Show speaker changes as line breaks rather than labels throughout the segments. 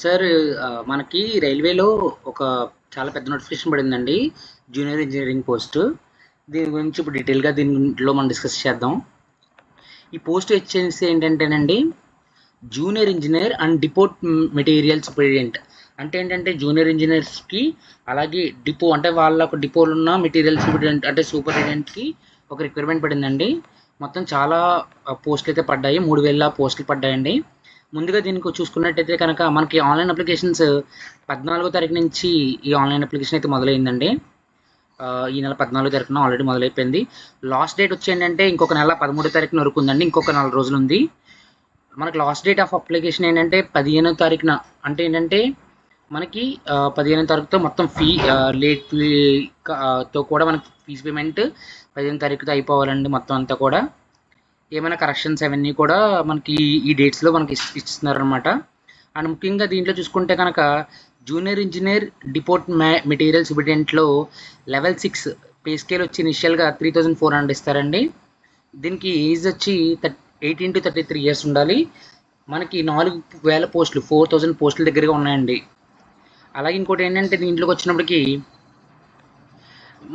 Sir, మనకి రైల్వేలో ఒక చాలా పెద్ద నోటిఫికేషన్ పడిందండి. Junior engineering post. దీని గురించి ఇప్పుడు డీటెయిల్‌గా దీంట్లో మనం డిస్కస్ చేద్దాం. ఈ పోస్ట్ వచ్చేసి ఏంటంటేనండి, junior engineer and depot material superintendent. అంటే ఏంటంటే జూనియర్ ఇంజనీర్స్‌కి అలాగే డిపో అంటే వాళ్ళకు డిపోలో ఉన్న మెటీరియల్ సూపరింటెండెంట్ అంటే సూపరింటెండెంట్‌కి ఒక రిక్వైర్మెంట్ పడిందండి. మొత్తం చాలా పోస్టులు అయితే పడ్డాయి. 3000 పోస్టులు పడ్డాయండి. ముందుగా దీనికి చూసుకున్నట్టయితే కనుక మనకి ఆన్లైన్ అప్లికేషన్స్ 14వ తారీఖు నుంచి ఈ ఆన్లైన్ అప్లికేషన్ అయితే మొదలైందండి. ఈ నెల 14వ తారీఖున ఆల్రెడీ మొదలైపోయింది. లాస్ట్ డేట్ వచ్చి ఏంటంటే ఇంకొక నెల 13వ తారీఖున వరకు ఉందండి. ఇంకొక 4 రోజులు ఉంది. మనకి లాస్ట్ డేట్ ఆఫ్ అప్లికేషన్ ఏంటంటే 15వ తారీఖున. అంటే ఏంటంటే మనకి 15వ తారీఖుతో మొత్తం లేట్ తో కూడా మనకి ఫీజు పేమెంట్ 15వ తారీఖుతో అయిపోవాలండి మొత్తం అంతా కూడా. ఏమైనా కరెక్షన్స్ అవన్నీ కూడా మనకి ఈ డేట్స్లో మనకి ఇస్తున్నారనమాట. అండ్ ముఖ్యంగా దీంట్లో చూసుకుంటే కనుక జూనియర్ ఇంజనీర్ డిపోట్ మెటీరియల్ సూపరింటెండెంట్లో లెవెల్ 6 పే స్కేల్ వచ్చి ఇనిషియల్గా 3400 ఇస్తారండి. దీనికి ఏజ్ వచ్చి 18 to 33 ఇయర్స్ ఉండాలి. మనకి 4000 పోస్టులు 4000 పోస్టుల దగ్గరగా ఉన్నాయండి. అలాగే ఇంకోటి ఏంటంటే దీంట్లోకి వచ్చినప్పటికి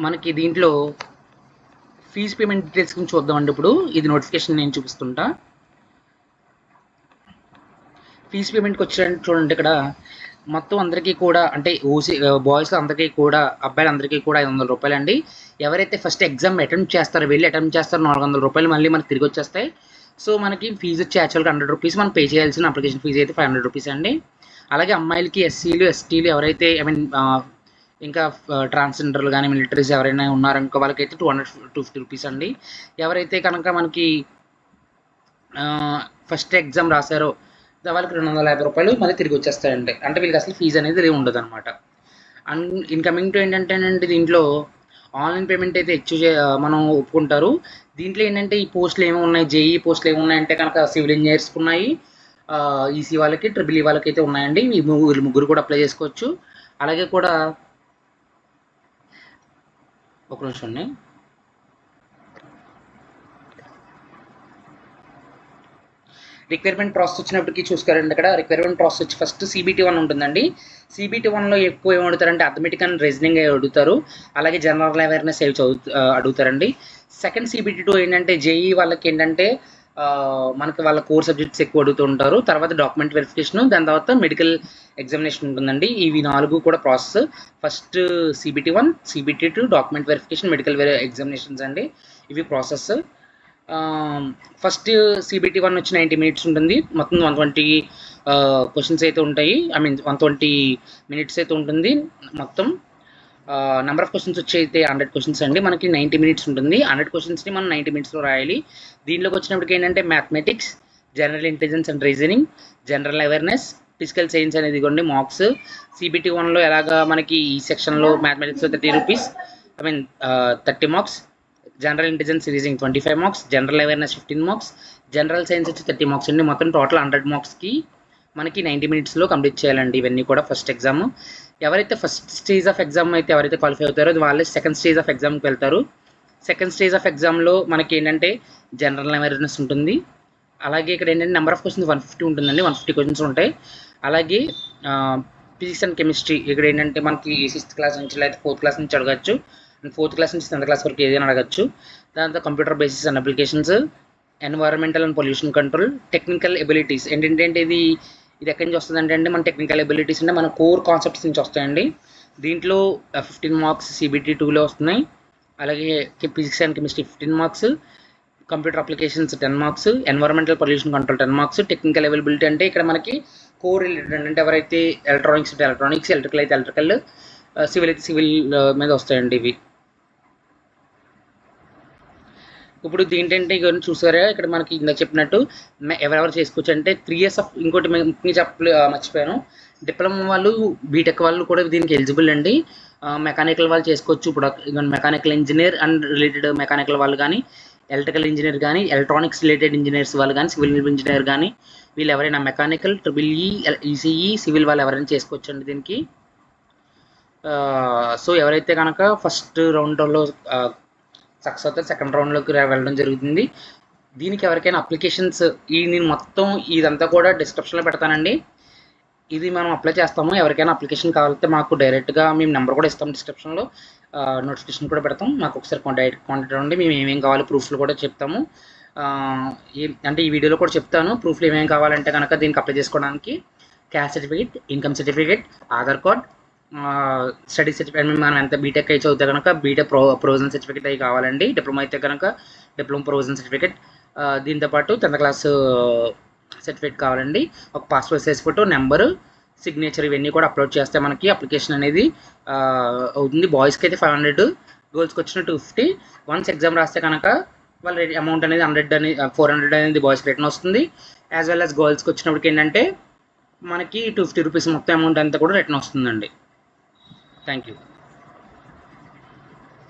మనకి దీంట్లో ఫీజు పేమెంట్ డీటెయిల్స్ గురించి చూద్దామండి. ఇప్పుడు ఇది నోటిఫికేషన్ నేను చూపిస్తుంటా. ఫీజు పేమెంట్కి వచ్చారంటే చూడండి, ఇక్కడ మొత్తం అందరికీ కూడా అంటే బాయ్స్ అందరికీ కూడా అబ్బాయిలందరికీ కూడా 500 రూపాయలు అండి. ఎవరైతే ఫస్ట్ ఎగ్జామ్ అటెంప్ట్ చేస్తారో 400 రూపాయలు మళ్ళీ మనకి తిరిగి వచ్చేస్తాయి. సో మనకి ఫీజు వచ్చి యాక్చువల్గా 100 రూపీస్ మనం పే చేయాల్సిన అప్లికేషన్ ఫీజు అయితే 500 రూపీస్ అండి. అలాగే అమ్మాయిలకి ఎస్సీలు ఎస్టీలు ఎవరైతే ఇంకా ట్రాన్స్జెండర్లు కానీ మిలిటరీస్ ఎవరైనా ఉన్నారనుకో వాళ్ళకైతే 250 రూపీస్ అండి. ఎవరైతే కనుక మనకి ఫస్ట్ ఎగ్జామ్ రాశారో వాళ్ళకి 250 రూపాయలు మళ్ళీ తిరిగి వచ్చేస్తాయండి. అంటే వీళ్ళకి అసలు ఫీజు అనేది ఉండదు అనమాట. అండ్ ఇన్కమింగ్ టు ఏంటంటేనండి దీంట్లో ఆన్లైన్ పేమెంట్ అయితే మనం ఒప్పుకుంటారు. దీంట్లో ఏంటంటే ఈ పోస్టులు ఏమి ఉన్నాయి, జేఈ పోస్టులు ఏమి ఉన్నాయంటే కనుక సివిల్ ఇంజనీర్స్కి ఉన్నాయి, ఈసీ వాళ్ళకి, ట్రిపుల్ ఈ వాళ్ళకి అయితే ఉన్నాయండి. వీళ్ళు ముగ్గురు కూడా అప్లై చేసుకోవచ్చు. అలాగే కూడా ఒక నిమిషం అండి. రిక్వైర్మెంట్ ప్రాసెస్ వచ్చినప్పటికీ చూసుకోరండి. ఇక్కడ రిక్వైర్మెంట్ ప్రాసెస్ వచ్చి ఫస్ట్ CBT 1 ఉంటుందండి. CBT 1లో ఎక్కువ ఏమి అడుగుతారంటే అథమెటిక్ అండ్ రీజనింగ్ అడుగుతారు. అలాగే జనరల్ అవేర్నెస్ అడుగుతారండి. సెకండ్ CBT 2 ఏంటంటే జేఈ వాళ్ళకి ఏంటంటే మనకి వాళ్ళ కోర్ సబ్జెక్ట్స్ ఎక్కువ అడుగుతూ ఉంటారు. తర్వాత డాక్యుమెంట్ వెరిఫికేషన్, దాని తర్వాత మెడికల్ ఎగ్జామినేషన్ ఉంటుందండి. ఇవి 4 కూడా process. First CBT 1, CBT 2, document verification, medical examinations అండి. ఇవి ప్రాసెస్. ఫస్ట్ CBT 1 వచ్చి 90 మినిట్స్ ఉంటుంది. మొత్తం 120 క్వశ్చన్స్ అయితే ఉంటాయి. 120 మినిట్స్ అయితే ఉంటుంది. మొత్తం నెంబర్ ఆఫ్ క్వశ్చన్స్ వచ్చి అయితే 100 క్వశ్చన్స్ అండి. మనకి 90 మినిట్స్ ఉంటుంది. 100 క్వశ్చన్స్ని మనం 90 మినిట్స్లో రాయాలి. దీంట్లోకి వచ్చినప్పటికి ఏంటంటే mathematics, general intelligence and reasoning, general awareness, physical science అనేది ఇదిగోండి మార్క్స్. CBT 1లో ఎలాగా మనకి ఈ సెక్షన్లో mathematics 30 rupees 30 marks, general intelligence reasoning 25 marks, general awareness 15 marks, general science వచ్చి 30 మార్క్స్ అండి. మొత్తం టోటల్ 100 మార్క్స్కి మనకి 90 మినిట్స్లో కంప్లీట్ చేయాలండి. ఇవన్నీ కూడా ఫస్ట్ ఎగ్జామ్. ఎవరైతే ఫస్ట్ స్టేజ్ ఆఫ్ ఎగ్జామ్ అయితే ఎవరైతే క్వాలిఫై అవుతారో వాళ్ళే సెకండ్ స్టేజ్ ఆఫ్ ఎగ్జామ్కి వెళ్తారు. సెకండ్ స్టేజ్ ఆఫ్ ఎగ్జామ్లో మనకి ఏంటంటే జనరల్ అవేర్నెస్ ఉంటుంది. అలాగే ఇక్కడ ఏంటంటే నెంబర్ ఆఫ్ క్వశ్చన్స్ 150 ఉంటుందండి. 150 క్వశ్చన్స్ ఉంటాయి. అలాగే ఫిజిక్స్ అండ్ కెమిస్ట్రీ ఇక్కడ ఏంటంటే మనకి 6th క్లాస్ నుంచి లేదా 4th క్లాస్ నుంచి అడగచ్చు. 4th క్లాస్ నుంచి 10th క్లాస్ వరకు ఏదైనా అడగచ్చు. దాంతో computer basis and applications, environmental and pollution control, technical abilities. ఏంటంటే ఇది ఎక్కడి నుంచి వస్తుంది అంటే మన టెక్నికల్ ఎబిలిటీస్ అంటే మన కోర్ కాన్సెప్ట్స్ నుంచి వస్తాయండి. దీంట్లో 15 మార్క్స్ CBT 2లో వస్తున్నాయి. అలాగే physics and chemistry 15 marks, computer applications 10 marks, environmental pollution control 10 marks, technical availability అంటే ఇక్కడ మనకి కోర్ రిలేటెడ్ అంటే ఎవరైతే ఎలక్ట్రానిక్స్ అంటే ఎలక్ట్రానిక్స్, ఎలక్ట్రికల్ అయితే ఎలక్ట్రికల్, సివిల్ అయితే సివిల్ మీద వస్తాయండి ఇవి. ఇప్పుడు ఏంటంటే ఇవన్నీ చూసారా, ఇక్కడ మనకి ఇందాక చెప్పినట్టు ఎవరెవరు చేసుకోవచ్చు అంటే 3 years ఆఫ్ ఇంకోటి ముఖ్యంగా మర్చిపోయాను, డిప్లొమా వాళ్ళు, బీటెక్ వాళ్ళు కూడా దీనికి ఎలిజిబుల్ అండి. మెకానికల్ వాళ్ళు చేసుకోవచ్చు. ఇప్పుడు mechanical engineer and related mechanical వాళ్ళు కానీ, ఎలక్ట్రికల్ ఇంజనీర్ కానీ, ఎలక్ట్రానిక్స్ రిలేటెడ్ ఇంజనీర్స్ వాళ్ళు కానీ, సివిల్ ఇంజనీర్ కానీ, వీళ్ళు ఎవరైనా మెకానికల్, ట్రిపుల్ ఈసీఈ, సివిల్ వాళ్ళు ఎవరైనా చేసుకోవచ్చు అండి దీనికి. సో ఎవరైతే కనుక ఫస్ట్ రౌండ్లో సక్సెస్ అవుతే సెకండ్ రౌండ్లోకి వెళ్ళడం జరుగుతుంది. దీనికి ఎవరికైనా అప్లికేషన్స్ నేను మొత్తం ఇదంతా కూడా డిస్క్రిప్షన్లో పెడతానండి. ఇది మనం అప్లై చేస్తాము. ఎవరికైనా అప్లికేషన్ కావాలంటే మాకు డైరెక్ట్గా మేము నెంబర్ కూడా ఇస్తాం డిస్క్రిప్షన్లో, నోటిఫికేషన్ కూడా పెడతాం. మాకు ఒకసారి డైరెక్ట్ కాంటాక్ట్ అవ్వండి. మేము ఏమేమి కావాలి ప్రూఫ్లు కూడా చెప్తాము. అంటే ఈ వీడియోలో కూడా చెప్తాను. ప్రూఫ్లు ఏమేమి కావాలంటే కనుక దీనికి అప్లై చేసుకోవడానికి caste certificate, income certificate, Aadhaar card, study certificate, మనం ఎంత బీటెక్ అయితే చదివితే కనుక బీటెక్ ప్రొవిజన్ సర్టిఫికేట్ అవి కావాలండి. డిప్లొమా అయితే కనుక డిప్లొమా ప్రొవిజన్ సర్టిఫికేట్, దీంతోపాటు 10th క్లాస్ సర్టిఫికేట్ కావాలండి. ఒక passport size photo, number, signature ఇవన్నీ కూడా అప్లోడ్ చేస్తే మనకి అప్లికేషన్ అనేది అవుతుంది. బాయ్స్కి అయితే 500, గర్ల్స్కి వచ్చిన 250. వన్స్ ఎగ్జామ్ రాస్తే కనుక వాళ్ళ అమౌంట్ అనేది 400 అనేది బాయ్స్కి రిటర్న్ వస్తుంది. యాజ్ వెల్ యాజ్ గర్ల్స్కి వచ్చినప్పటికి ఏంటంటే మనకి 250 రూపీస్ మొత్తం అమౌంట్ అంతా కూడా రిటర్న్ వస్తుందండి. Thank you.